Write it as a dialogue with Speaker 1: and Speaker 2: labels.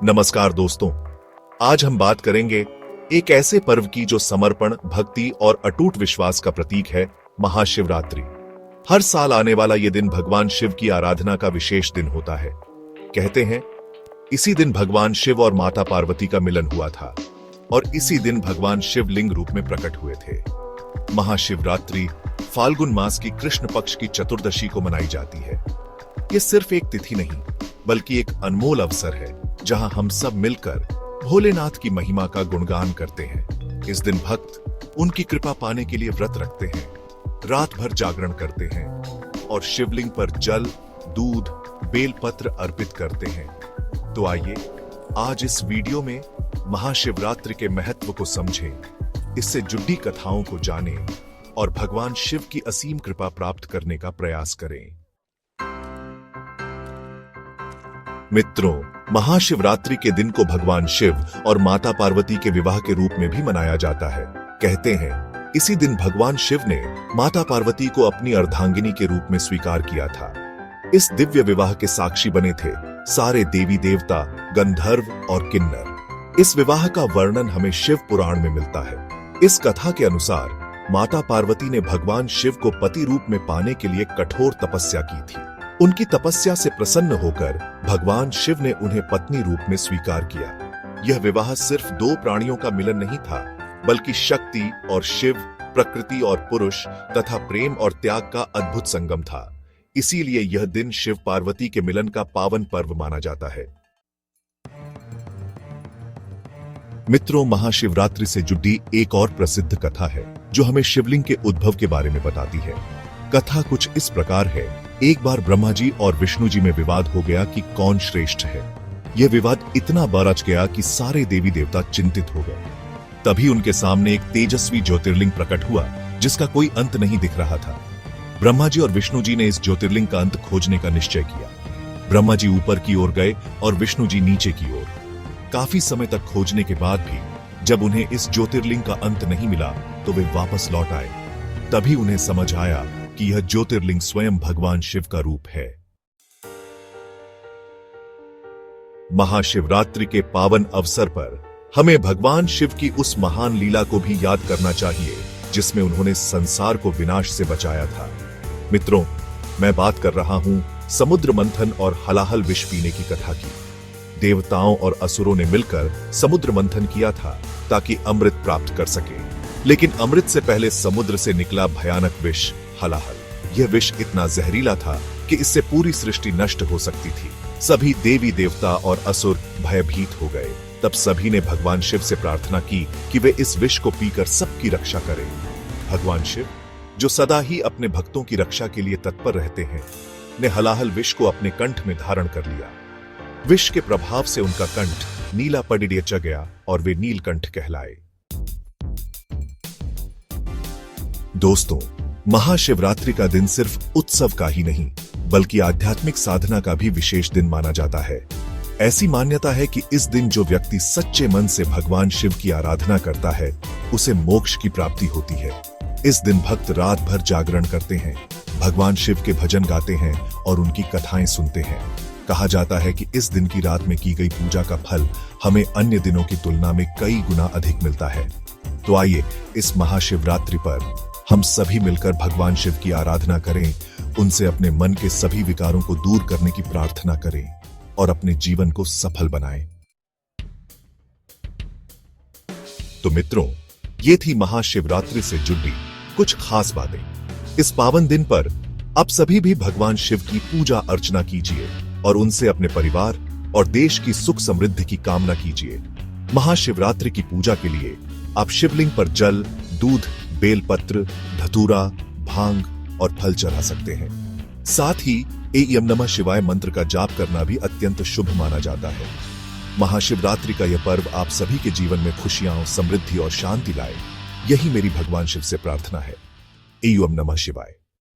Speaker 1: नमस्कार दोस्तों, आज हम बात करेंगे एक ऐसे पर्व की जो समर्पण, भक्ति और अटूट विश्वास का प्रतीक है, महाशिवरात्रि। हर साल आने वाला ये दिन भगवान शिव की आराधना का विशेष दिन होता है। कहते हैं इसी दिन भगवान शिव और माता पार्वती का मिलन हुआ था और इसी दिन भगवान शिव लिंग रूप में प्रकट हुए थे। महाशिवरात्रि फाल्गुन मास की कृष्ण पक्ष की चतुर्दशी को मनाई जाती है। ये सिर्फ एक तिथि नहीं बल्कि एक अनमोल अवसर है जहां हम सब मिलकर भोलेनाथ की महिमा का गुणगान करते हैं। इस दिन भक्त उनकी कृपा पाने के लिए व्रत रखते हैं, रात भर जागरण करते हैं और शिवलिंग पर जल, दूध, बेलपत्र अर्पित करते हैं। तो आइए आज इस वीडियो में महाशिवरात्रि के महत्व को समझें, इससे जुड़ी कथाओं को जानें और भगवान शिव की असीम कृपा प्राप्त करने का प्रयास करें। मित्रों, महाशिवरात्रि के दिन को भगवान शिव और माता पार्वती के विवाह के रूप में भी मनाया जाता है। कहते हैं इसी दिन भगवान शिव ने माता पार्वती को अपनी अर्धांगिनी के रूप में स्वीकार किया था। इस दिव्य विवाह के साक्षी बने थे सारे देवी देवता, गंधर्व और किन्नर। इस विवाह का वर्णन हमें शिव पुराण में मिलता है। इस कथा के अनुसार माता पार्वती ने भगवान शिव को पति रूप में पाने के लिए कठोर तपस्या की थी। उनकी तपस्या से प्रसन्न होकर भगवान शिव ने उन्हें पत्नी रूप में स्वीकार किया। यह विवाह सिर्फ दो प्राणियों का मिलन नहीं था, बल्कि शक्ति और शिव, प्रकृति और पुरुष तथा प्रेम और त्याग का अद्भुत संगम था। इसीलिए यह दिन शिव पार्वती के मिलन का पावन पर्व माना जाता है। मित्रों, महाशिवरात्रि से जुड़ी एक और प्रसिद्ध कथा है जो हमें शिवलिंग के उद्भव के बारे में बताती है। कथा कुछ इस प्रकार है। एक बार ब्रह्मा जी और विष्णु जी में विवाद हो गया कि कौन श्रेष्ठ है। यह विवाद इतना बरछ गया कि सारे देवी देवता चिंतित हो गए। तभी उनके सामने एक तेजस्वी ज्योतिर्लिंग प्रकट हुआ जिसका कोई अंत नहीं दिख रहा था। ब्रह्मा जी और विष्णु जी ने इस ज्योतिर्लिंग का अंत खोजने का निश्चय किया। ब्रह्मा जी ऊपर की ओर गए और विष्णु जी नीचे की ओर। काफी समय तक खोजने के बाद भी जब उन्हें इस ज्योतिर्लिंग का अंत नहीं मिला तो वे वापस लौट आए। तभी उन्हें समझ आया कि यह ज्योतिर्लिंग स्वयं भगवान शिव का रूप है। महाशिवरात्रि के पावन अवसर पर हमें भगवान शिव की उस महान लीला को भी याद करना चाहिए जिसमें उन्होंने संसार को विनाश से बचाया था। मित्रों, मैं बात कर रहा हूं समुद्र मंथन और हलाहल विष पीने की कथा की। देवताओं और असुरों ने मिलकर समुद्र मंथन किया था ताकि अमृत प्राप्त कर सके, लेकिन अमृत से पहले समुद्र से निकला भयानक विष हलाहल। यह विष इतना जहरीला था कि इससे पूरी सृष्टि नष्ट हो सकती थी। सभी देवी देवता और असुर भयभीत हो गए। तब सभी ने भगवान शिव से प्रार्थना की कि वे इस विष को पीकर सबकी रक्षा करें। भगवान शिव, जो सदा ही अपने भक्तों की रक्षा के लिए तत्पर रहते हैं, ने हलाहल विष को अपने कंठ में धारण कर लिया। विष के प्रभाव से उनका कंठ नीला पडिड्य गया और वे नीलकंठ कहलाए। दोस्तों, महाशिवरात्रि का दिन सिर्फ उत्सव का ही नहीं बल्कि आध्यात्मिक साधना का भी विशेष दिन माना जाता है। ऐसी मान्यता है कि इस दिन जो व्यक्ति सच्चे मन से भगवान शिव की आराधना करता है उसे मोक्ष की प्राप्ति होती है। इस दिन भक्त रात भर जागरण करते हैं, भगवान शिव के भजन गाते हैं और उनकी कथाएं सुनते हैं। कहा जाता है कि इस दिन की रात में की गई पूजा का फल हमें अन्य दिनों की तुलना में कई गुना अधिक मिलता है। तो आइए इस महाशिवरात्रि पर हम सभी मिलकर भगवान शिव की आराधना करें, उनसे अपने मन के सभी विकारों को दूर करने की प्रार्थना करें और अपने जीवन को सफल बनाएं। तो मित्रों, ये थी महाशिवरात्रि से जुड़ी कुछ खास बातें। इस पावन दिन पर आप सभी भी भगवान शिव की पूजा अर्चना कीजिए और उनसे अपने परिवार और देश की सुख समृद्धि की कामना कीजिए। महाशिवरात्रि की पूजा के लिए आप शिवलिंग पर जल, दूध, बेलपत्र, धतूरा, भांग और फल चढ़ा सकते हैं। साथ ही एयम नमः शिवाय मंत्र का जाप करना भी अत्यंत शुभ माना जाता है। महाशिवरात्रि का यह पर्व आप सभी के जीवन में खुशियां, समृद्धि और शांति लाए। यही मेरी भगवान शिव से प्रार्थना है। एयम नमः शिवाय।